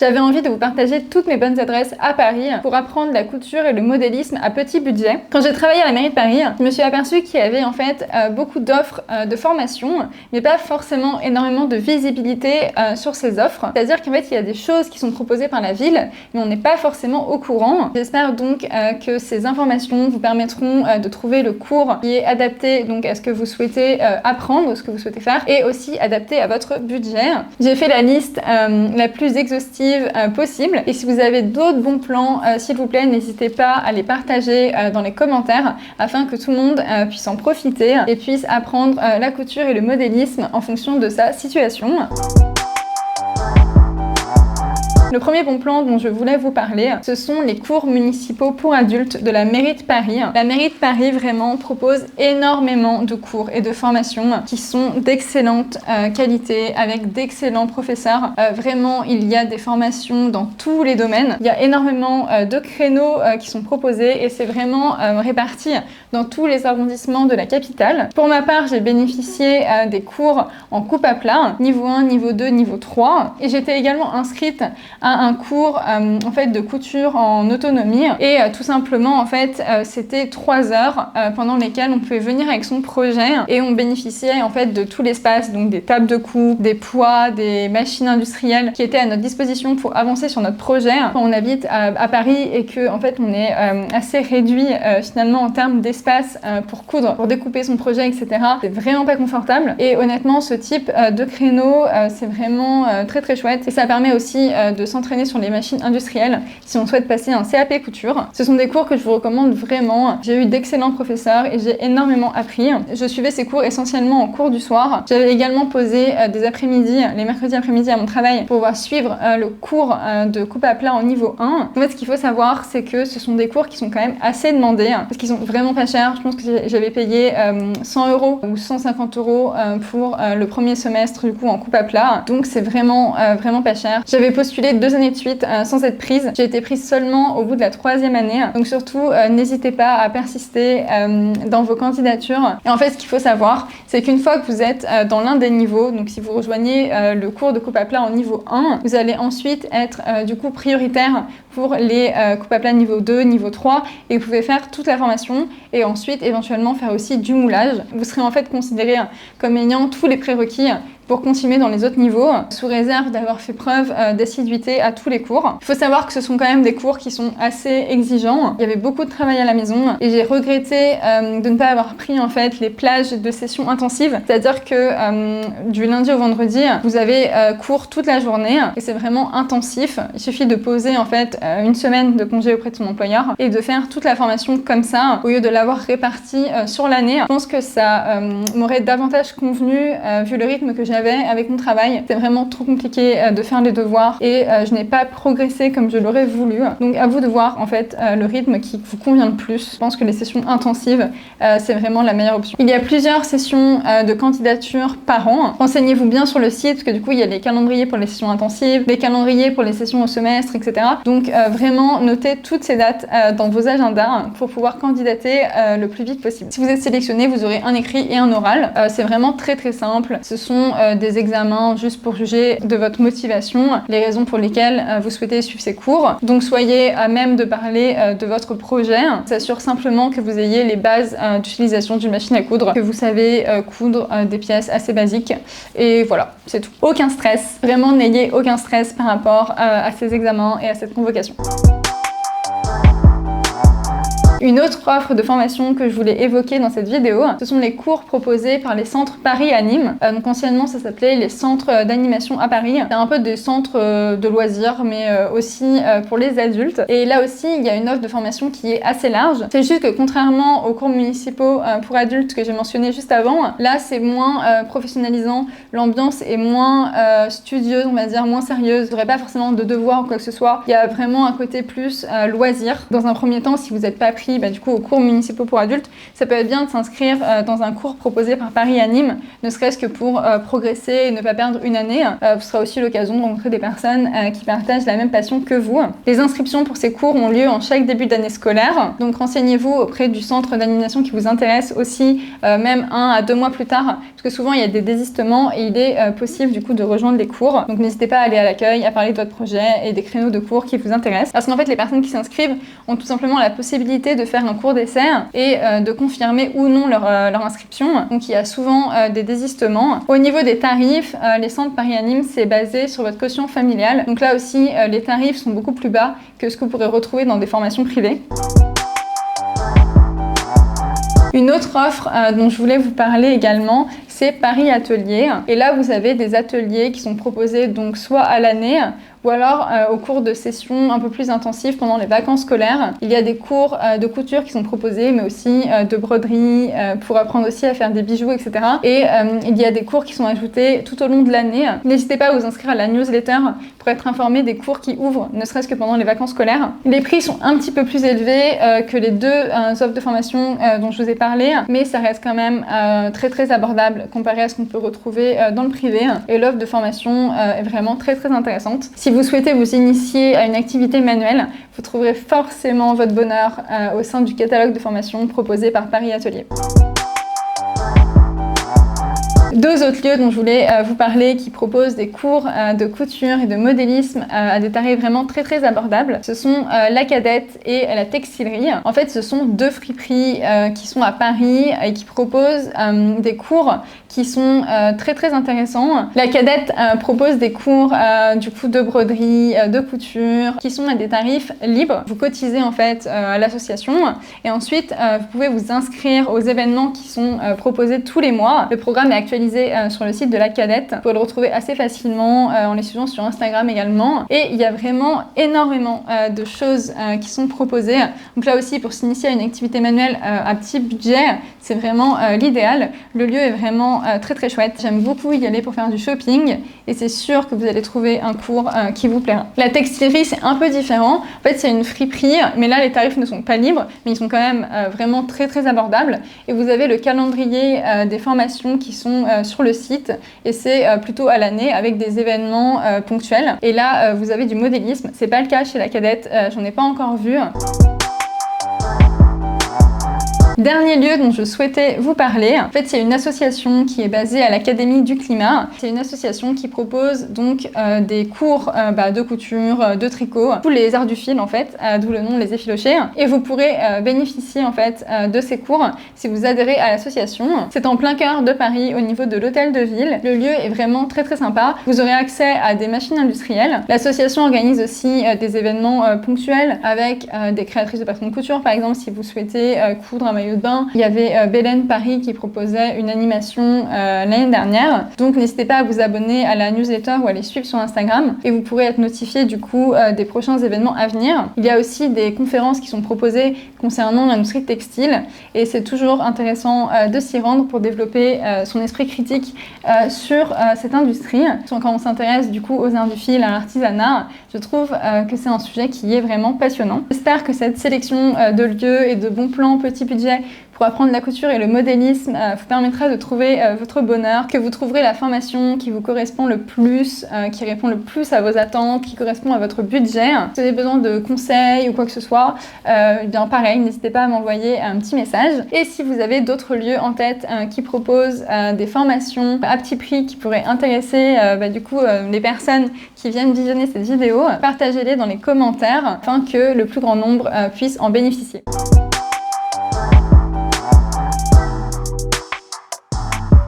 J'avais envie de vous partager toutes mes bonnes adresses à Paris pour apprendre la couture et le modélisme à petit budget. Quand j'ai travaillé à la mairie de Paris, je me suis aperçue qu'il y avait en fait beaucoup d'offres de formation, mais pas forcément énormément de visibilité sur ces offres. C'est-à-dire qu'en fait, il y a des choses qui sont proposées par la ville, mais on n'est pas forcément au courant. J'espère donc que ces informations vous permettront de trouver le cours qui est adapté donc à ce que vous souhaitez apprendre, ce que vous souhaitez faire, et aussi adapté à votre budget. J'ai fait la liste la plus exhaustive possible, et si vous avez d'autres bons plans, s'il vous plaît, n'hésitez pas à les partager dans les commentaires afin que tout le monde puisse en profiter et puisse apprendre la couture et le modélisme en fonction de sa situation. Le premier bon plan dont je voulais vous parler, ce sont les cours municipaux pour adultes de la mairie de Paris. La mairie de Paris vraiment propose énormément de cours et de formations qui sont d'excellente qualité avec d'excellents professeurs. Vraiment, il y a des formations dans tous les domaines. Il y a énormément de créneaux qui sont proposés et c'est vraiment réparti dans tous les arrondissements de la capitale. Pour ma part, j'ai bénéficié des cours en coupe à plat, niveau 1, niveau 2, niveau 3, et j'étais également inscrite à un cours en fait de couture en autonomie et tout simplement en fait c'était 3 heures pendant lesquelles on pouvait venir avec son projet et on bénéficiait en fait de tout l'espace, donc des tables de coupe, des poids, des machines industrielles qui étaient à notre disposition pour avancer sur notre projet. Quand on habite à Paris et que en fait on est assez réduit finalement en termes d'espace pour coudre, pour découper son projet, etc. C'est vraiment pas confortable et honnêtement ce type de créneau c'est vraiment très très chouette et ça permet aussi de s'entraîner sur les machines industrielles si on souhaite passer un CAP couture. Ce sont des cours que je vous recommande vraiment. J'ai eu d'excellents professeurs et j'ai énormément appris. Je suivais ces cours essentiellement en cours du soir. J'avais également posé des après-midi, les mercredis après-midi à mon travail pour pouvoir suivre le cours de coupe à plat en niveau 1. En fait, ce qu'il faut savoir, c'est que ce sont des cours qui sont quand même assez demandés parce qu'ils sont vraiment pas chers. Je pense que j'avais payé 100 € ou 150 € pour le premier semestre du coup en coupe à plat. Donc c'est vraiment pas cher. J'avais postulé 2 années de suite sans être prise. J'ai été prise seulement au bout de la 3e année. Donc surtout, n'hésitez pas à persister dans vos candidatures. Et en fait, ce qu'il faut savoir, c'est qu'une fois que vous êtes dans l'un des niveaux, donc si vous rejoignez le cours de coupe à plat en niveau 1, vous allez ensuite être du coup prioritaire pour les coupes à plat niveau 2, niveau 3 et vous pouvez faire toute la formation et ensuite éventuellement faire aussi du moulage. Vous serez en fait considéré comme ayant tous les prérequis pour continuer dans les autres niveaux, sous réserve d'avoir fait preuve d'assiduité à tous les cours. Il faut savoir que ce sont quand même des cours qui sont assez exigeants. Il y avait beaucoup de travail à la maison et j'ai regretté de ne pas avoir pris en fait les plages de sessions intensives, c'est-à-dire que du lundi au vendredi, vous avez cours toute la journée et c'est vraiment intensif. Il suffit de poser en fait une semaine de congé auprès de son employeur et de faire toute la formation comme ça au lieu de l'avoir répartie sur l'année. Je pense que ça m'aurait davantage convenu vu le rythme que j'avais avec mon travail. C'est vraiment trop compliqué de faire les devoirs et je n'ai pas progressé comme je l'aurais voulu. Donc à vous de voir en fait le rythme qui vous convient le plus. Je pense que les sessions intensives c'est vraiment la meilleure option. Il y a plusieurs sessions de candidature par an. Renseignez-vous bien sur le site parce que du coup il y a les calendriers pour les sessions intensives, les calendriers pour les sessions au semestre, etc. Donc vraiment notez toutes ces dates dans vos agendas pour pouvoir candidater le plus vite possible. Si vous êtes sélectionné, vous aurez un écrit et un oral. C'est vraiment très très simple. Ce sont des examens juste pour juger de votre motivation, les raisons pour lesquelles vous souhaitez suivre ces cours. Donc soyez à même de parler de votre projet. Ça assure simplement que vous ayez les bases d'utilisation d'une machine à coudre, que vous savez coudre des pièces assez basiques. Et voilà, c'est tout. Aucun stress. Vraiment, n'ayez aucun stress par rapport à ces examens et à cette convocation. Une autre offre de formation que je voulais évoquer dans cette vidéo, ce sont les cours proposés par les centres Paris Anime. Donc anciennement ça s'appelait les centres d'animation à Paris. C'est un peu des centres de loisirs mais aussi pour les adultes. Et là aussi il y a une offre de formation qui est assez large. C'est juste que contrairement aux cours municipaux pour adultes que j'ai mentionné juste avant, là c'est moins professionnalisant, l'ambiance est moins studieuse, on va dire, moins sérieuse. Vous n'aurez pas forcément de devoirs ou quoi que ce soit. Il y a vraiment un côté plus loisir. Dans un premier temps, si vous n'êtes pas pris inscrit du coup aux cours municipaux pour adultes, ça peut être bien de s'inscrire dans un cours proposé par Paris Anime, ne serait-ce que pour progresser et ne pas perdre une année. Ce sera aussi l'occasion de rencontrer des personnes qui partagent la même passion que vous. Les inscriptions pour ces cours ont lieu en chaque début d'année scolaire, donc renseignez-vous auprès du centre d'animation qui vous intéresse aussi, même 1 à 2 mois plus tard, parce que souvent il y a des désistements et il est possible du coup de rejoindre les cours. Donc n'hésitez pas à aller à l'accueil, à parler de votre projet et des créneaux de cours qui vous intéressent. Parce qu'en fait, les personnes qui s'inscrivent ont tout simplement la possibilité de faire un cours d'essai et de confirmer ou non leur inscription. Donc il y a souvent des désistements. Au niveau des tarifs, les centres Paris Anime, c'est basé sur votre quotient familial. Donc là aussi, les tarifs sont beaucoup plus bas que ce que vous pourrez retrouver dans des formations privées. Une autre offre dont je voulais vous parler également, c'est Paris Atelier. Et là, vous avez des ateliers qui sont proposés donc soit à l'année, ou alors au cours de sessions un peu plus intensives pendant les vacances scolaires. Il y a des cours de couture qui sont proposés, mais aussi de broderie, pour apprendre aussi à faire des bijoux, etc. Et il y a des cours qui sont ajoutés tout au long de l'année. N'hésitez pas à vous inscrire à la newsletter pour être informé des cours qui ouvrent, ne serait-ce que pendant les vacances scolaires. Les prix sont un petit peu plus élevés que les deux offres de formation dont je vous ai parlé, mais ça reste quand même très abordable comparé à ce qu'on peut retrouver dans le privé. Et l'offre de formation est vraiment très intéressante. Si vous souhaitez vous initier à une activité manuelle, vous trouverez forcément votre bonheur au sein du catalogue de formation proposé par Paris Atelier. Deux autres lieux dont je voulais vous parler qui proposent des cours de couture et de modélisme à des tarifs vraiment très abordables, ce sont la Cadette et la Textilerie. En fait, ce sont deux friperies qui sont à Paris et qui proposent des cours qui sont très intéressants. La Cadette propose des cours du coup de broderie, de couture, qui sont à des tarifs libres. Vous cotisez en fait à l'association et ensuite vous pouvez vous inscrire aux événements qui sont proposés tous les mois. Le programme est actualisé sur le site de la Cadette. Vous pouvez le retrouver assez facilement en les suivant sur Instagram également. Et il y a vraiment énormément de choses qui sont proposées. Donc là aussi, pour s'initier à une activité manuelle à petit budget, c'est vraiment l'idéal. Le lieu est vraiment très chouette. J'aime beaucoup y aller pour faire du shopping et c'est sûr que vous allez trouver un cours qui vous plaira. La textilerie, c'est un peu différent. En fait, c'est une friperie, mais là, les tarifs ne sont pas libres, mais ils sont quand même vraiment très abordables. Et vous avez le calendrier des formations qui sont sur le site et c'est plutôt à l'année avec des événements ponctuels. Et là, vous avez du modélisme. C'est pas le cas chez la Cadette, j'en ai pas encore vu. Dernier lieu dont je souhaitais vous parler, en fait c'est une association qui est basée à l'Académie du Climat. C'est une association qui propose donc des cours de couture, de tricot, tous les arts du fil en fait, d'où le nom Les Effilochés. Et vous pourrez bénéficier en fait de ces cours si vous adhérez à l'association. C'est en plein cœur de Paris au niveau de l'hôtel de ville. Le lieu est vraiment très sympa. Vous aurez accès à des machines industrielles. L'association organise aussi des événements ponctuels avec des créatrices de patrons de couture par exemple si vous souhaitez coudre un maillot de bain. Il y avait Bélène Paris qui proposait une animation l'année dernière. Donc n'hésitez pas à vous abonner à la newsletter ou à les suivre sur Instagram et vous pourrez être notifié du coup des prochains événements à venir. Il y a aussi des conférences qui sont proposées concernant l'industrie textile et c'est toujours intéressant de s'y rendre pour développer son esprit critique sur cette industrie. Quand on s'intéresse du coup aux arts du fil, à l'artisanat, je trouve que c'est un sujet qui est vraiment passionnant. J'espère que cette sélection de lieux et de bons plans petit budget pour apprendre la couture et le modélisme vous permettra de trouver votre bonheur, que vous trouverez la formation qui vous correspond le plus, qui répond le plus à vos attentes, qui correspond à votre budget. Si vous avez besoin de conseils ou quoi que ce soit, bien pareil, n'hésitez pas à m'envoyer un petit message. Et si vous avez d'autres lieux en tête qui proposent des formations à petit prix qui pourraient intéresser les personnes qui viennent visionner cette vidéo, partagez-les dans les commentaires afin que le plus grand nombre puisse en bénéficier.